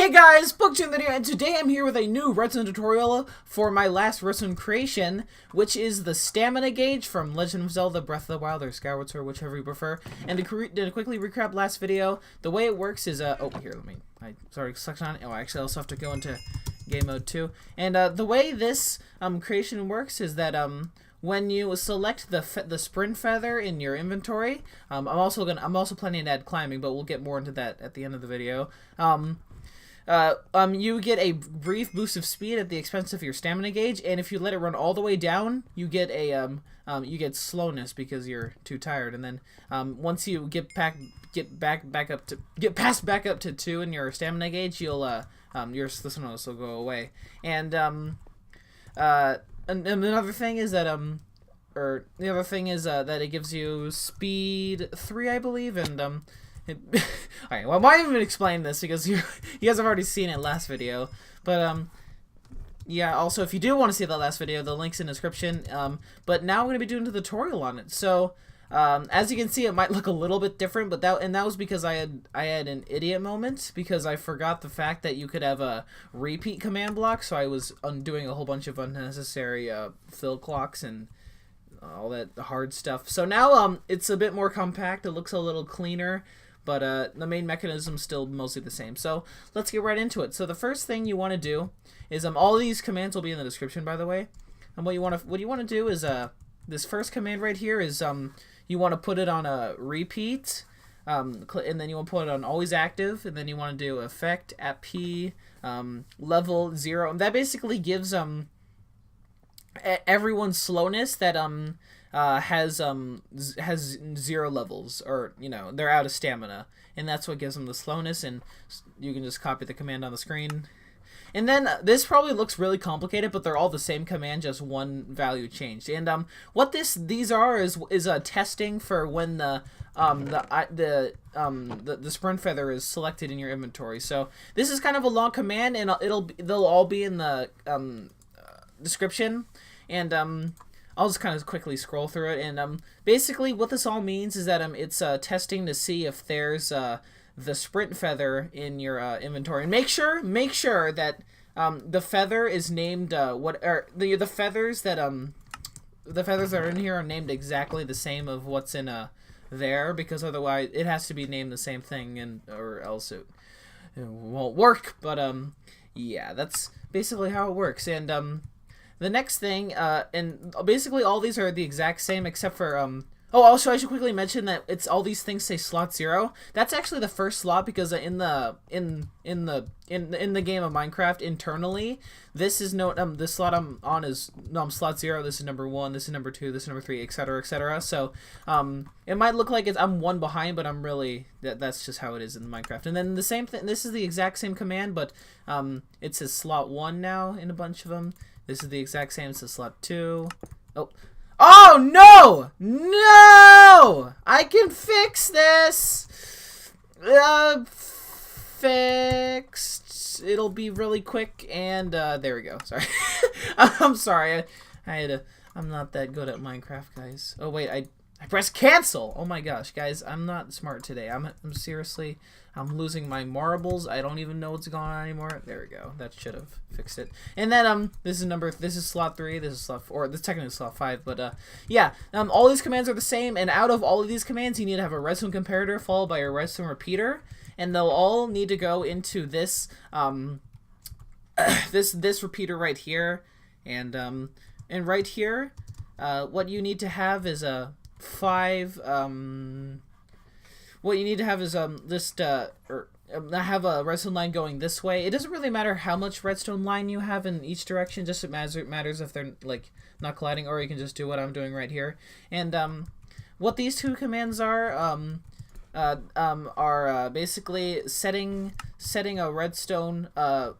Hey guys, Bookchin video, and today I'm here with a new Redstone tutorial for my last Redstone creation, which is the stamina gauge from Legend of Zelda Breath of the Wild or Skyward Sword, whichever you prefer. And to quickly recap last video, the way it works is, select on it. Oh, actually I also have to go into game mode too. And the way this creation works is that when you select the sprint feather in your inventory, I'm also planning to add climbing, but we'll get more into that at the end of the video. You get a brief boost of speed at the expense of your stamina gauge, and if you let it run all the way down, you get a you get slowness because you're too tired. And then once you get back up to 2 in your stamina gauge, you'll your slowness will go away. And another thing is that that it gives you speed 3, I believe, and Alright, well, why even explain this, because you guys have already seen it last video, but yeah, also if you do want to see that last video, the link's in the description, but now I'm going to be doing the tutorial on it. So as you can see, it might look a little bit different, but that was because I had an idiot moment, because I forgot the fact that you could have a repeat command block, so I was undoing a whole bunch of unnecessary fill clocks and all that hard stuff. So now it's a bit more compact, it looks a little cleaner, but the main mechanism's still mostly the same. So let's get right into it. So the first thing you want to do is all these commands will be in the description, by the way. And what you want to do is this first command right here is you want to put it on a repeat, and then you want to put it on always active, and then you want to do effect at P level 0, and that basically gives everyone's slowness that has 0 levels, or they're out of stamina, and that's what gives them the slowness. And you can just copy the command on the screen. And then this probably looks really complicated, but they're all the same command, just one value changed. And what these are is testing for when the sprint feather is selected in your inventory. So this is kind of a long command, and they'll all be in the description. And I'll just kind of quickly scroll through it. And basically what this all means is that it's testing to see if there's the sprint feather in your inventory. And make sure that the feather is named the feathers that are in here are named exactly the same of what's in there, because otherwise it has to be named the same thing, or else it won't work. But yeah, that's basically how it works. And the next thing, and basically all these are the exact same except for also I should quickly mention that it's all these things say slot 0. That's actually the first slot, because in the game of Minecraft internally, this is the slot I'm on is slot 0. This is number 1. This is number 2. This is number 3, etc., etc. So it might look like I'm 1 behind, but I'm really that's just how it is in Minecraft. And then the same thing. This is the exact same command, but it says slot 1 now in a bunch of them. This is the exact same. It says slot 2. Oh no! No! I can fix this! Fixed. It'll be really quick, and there we go. Sorry. I'm sorry. I'm not that good at Minecraft, guys. Oh wait, I pressed cancel! Oh my gosh, guys, I'm not smart today. I'm seriously, I'm losing my marbles. I don't even know what's going on anymore. There we go. That should have fixed it. And then this is slot 3, this is slot 4, this is technically slot 5, but yeah, all these commands are the same, and out of all of these commands you need to have a redstone comparator followed by a redstone repeater, and they'll all need to go into this this repeater right here. And right here, what you need to have is a 5 what you need to have is have a redstone line going this way. It doesn't really matter how much redstone line you have in each direction, just it matters if they're like not colliding, or you can just do what I'm doing right here. And what these two commands are basically setting a redstone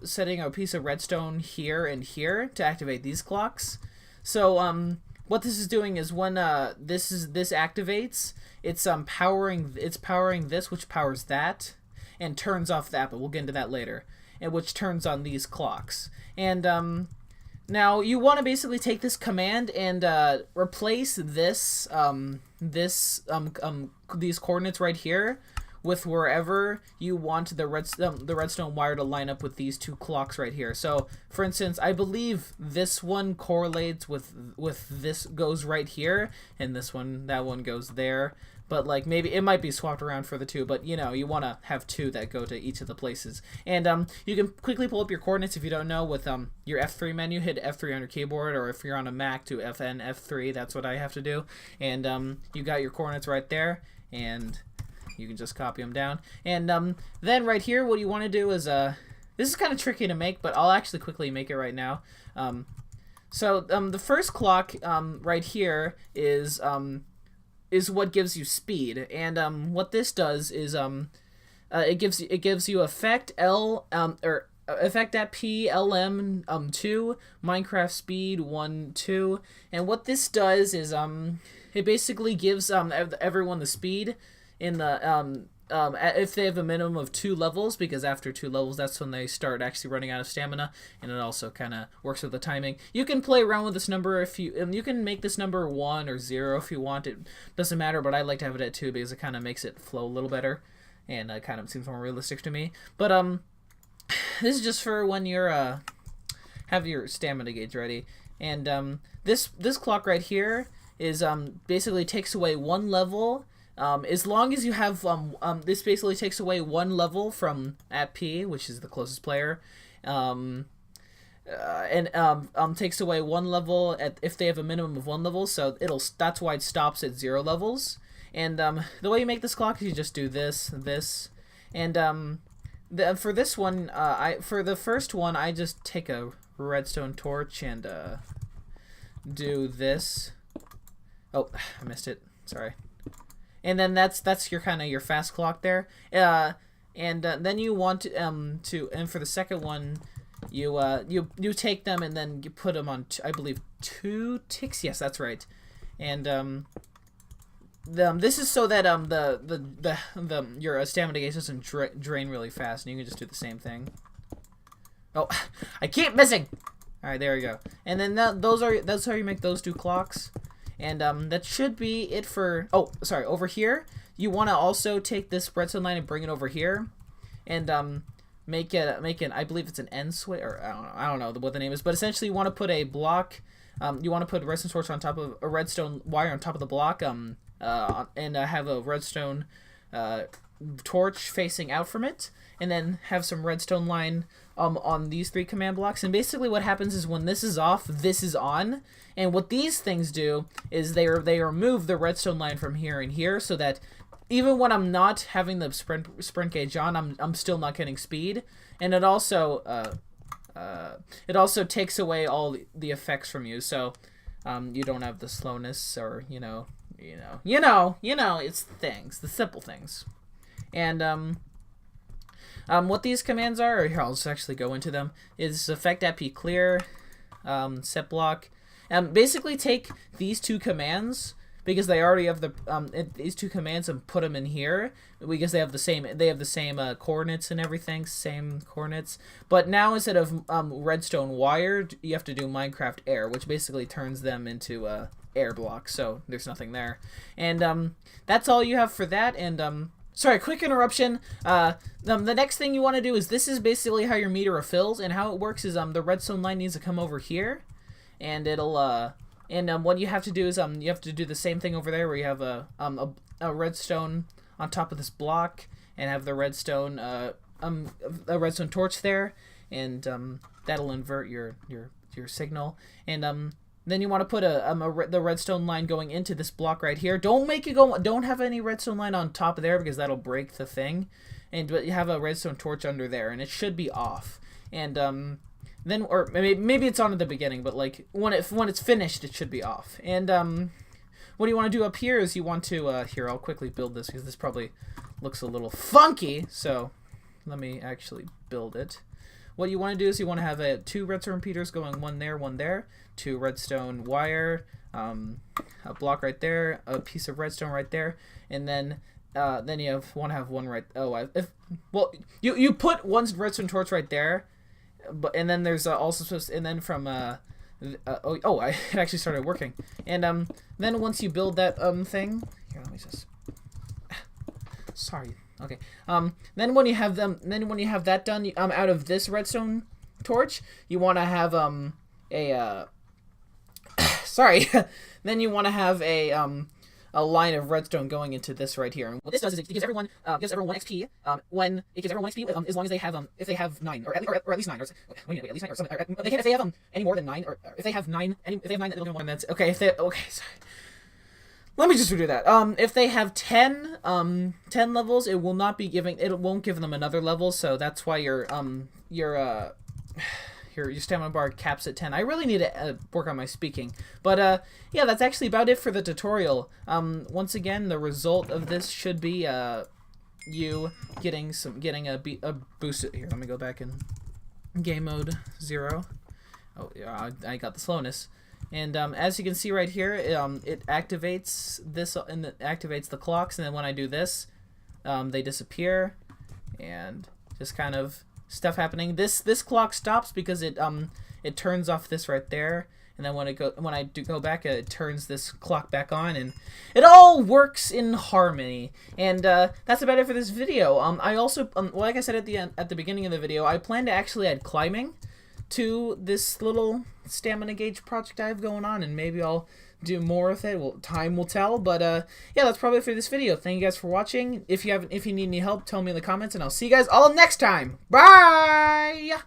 setting a piece of redstone here and here to activate these clocks. So what this is doing is when this activates, it's powering this, which powers that, and turns off that, but we'll get into that later, and which turns on these clocks. And now you want to basically take this command and replace these coordinates right here with wherever you want the redstone wire to line up with these two clocks right here. So, for instance, I believe this one correlates with this goes right here, and that one goes there. But like maybe it might be swapped around for the two, but you know, you want to have two that go to each of the places. And you can quickly pull up your coordinates if you don't know with your F3 menu. Hit F3 on your keyboard, or if you're on a Mac, do FN F3. That's what I have to do. And you got your coordinates right there, and you can just copy them down. And then right here, what you want to do is this is kind of tricky to make, but I'll actually quickly make it right now. So the first clock right here is what gives you speed, and what this does is it gives you effect L or effect at P LM 2 Minecraft speed 1 2, and what this does is it basically gives everyone the speed in the if they have a minimum of 2 levels, because after 2 levels that's when they start actually running out of stamina, and it also kind of works with the timing. You can play around with this number if you can make this number 1 or 0 if you want. It doesn't matter, but I like to have it at 2 because it kind of makes it flow a little better, and it kind of seems more realistic to me. But this is just for when you're have your stamina gauge ready. And this clock right here is basically takes away 1 level. As long as you have this basically takes away 1 level from at P, which is the closest player, and takes away 1 level if they have a minimum of 1 level. So that's why it stops at 0 levels. And the way you make this clock is you just do this, and for this one, for the first one, I just take a redstone torch and do this. Oh, I missed it. Sorry. And then that's your kind of your fast clock there. And then you want to and for the second one, you take them and then you put them on I believe 2 ticks. Yes, that's right. And this is so that your stamina gauge doesn't drain really fast, and you can just do the same thing. Oh, I keep missing. All right, there we go. And then that's how you make those 2 clocks. And that should be it for... Oh, sorry. Over here, you want to also take this redstone line and bring it over here, and make it. I believe it's an end switch, or I don't know what the name is, but essentially you want to put a block. You want to put a redstone torch on top of a redstone wire on top of the block. And have a redstone torch facing out from it, and then have some redstone line on these 3 command blocks. And basically what happens is when this is off, this is on. And what these things do is they remove the redstone line from here and here, so that even when I'm not having the sprint gauge on, I'm still not getting speed. And it also takes away all the effects from you, so you don't have the slowness, or you know, it's things, the simple things. And what these commands are, here, I'll just actually go into them, is effect at P clear, set block. Basically take these 2 commands, because they already have these 2 commands, and put them in here because they have the same coordinates and everything, same coordinates. But now instead of redstone wire, you have to do Minecraft air, which basically turns them into air blocks. So there's nothing there, and that's all you have for that. And sorry, quick interruption. The next thing you want to do is, this is basically how your meter refills, and how it works is the redstone line needs to come over here, and it'll what you have to do is you have to do the same thing over there, where you have a redstone on top of this block, and have the redstone a redstone torch there, and that'll invert your signal. And then you want to put the redstone line going into this block right here. Don't have any redstone line on top of there, because that'll break the thing. But you have a redstone torch under there, and it should be off. And then, or maybe it's on at the beginning, but like when it's finished, it should be off. And what you want to do up here is you want to here, I'll quickly build this, because this probably looks a little funky. So let me actually build it. What you want to do is you want to have 2 redstone repeaters going, one there, 2 redstone wire, a block right there, a piece of redstone right there, and then you want to have one right. You put one redstone torch right there, and then there's also supposed, and then from it actually started working. And then once you build that thing, here, let me just. Sorry, Okay. Then when you have that done, out of this redstone torch, you want to have sorry. Then you want to have a line of redstone going into this right here. And what this does is it gives everyone 1 XP when it gives everyone 1 XP as long as they have if they have 9 or at least 9 or wait, at least 9 or something. They can if they have any more than 9 or if they have 9 if they have 9 they'll get 1. That's okay. If they sorry. Let me just redo that. If they have 10 levels, it won't give them another level, so that's why your stamina bar caps at 10. I really need to work on my speaking. But yeah, that's actually about it for the tutorial. Once again, the result of this should be you getting a boost. Here, let me go back in game mode 0. Oh, yeah, I got the slowness. And as you can see right here, it activates this and it activates the clocks. And then when I do this, they disappear, and just kind of stuff happening. This clock stops because it turns off this right there, and then when I do go back, it turns this clock back on, and it all works in harmony. And that's about it for this video. I also like I said at the beginning of the video, I plan to actually add climbing to this little stamina gauge project I have going on, and maybe I'll do more with it. Well, time will tell. But yeah, that's probably it for this video. Thank you guys for watching. If you need any help, tell me in the comments, and I'll see you guys all next time. Bye.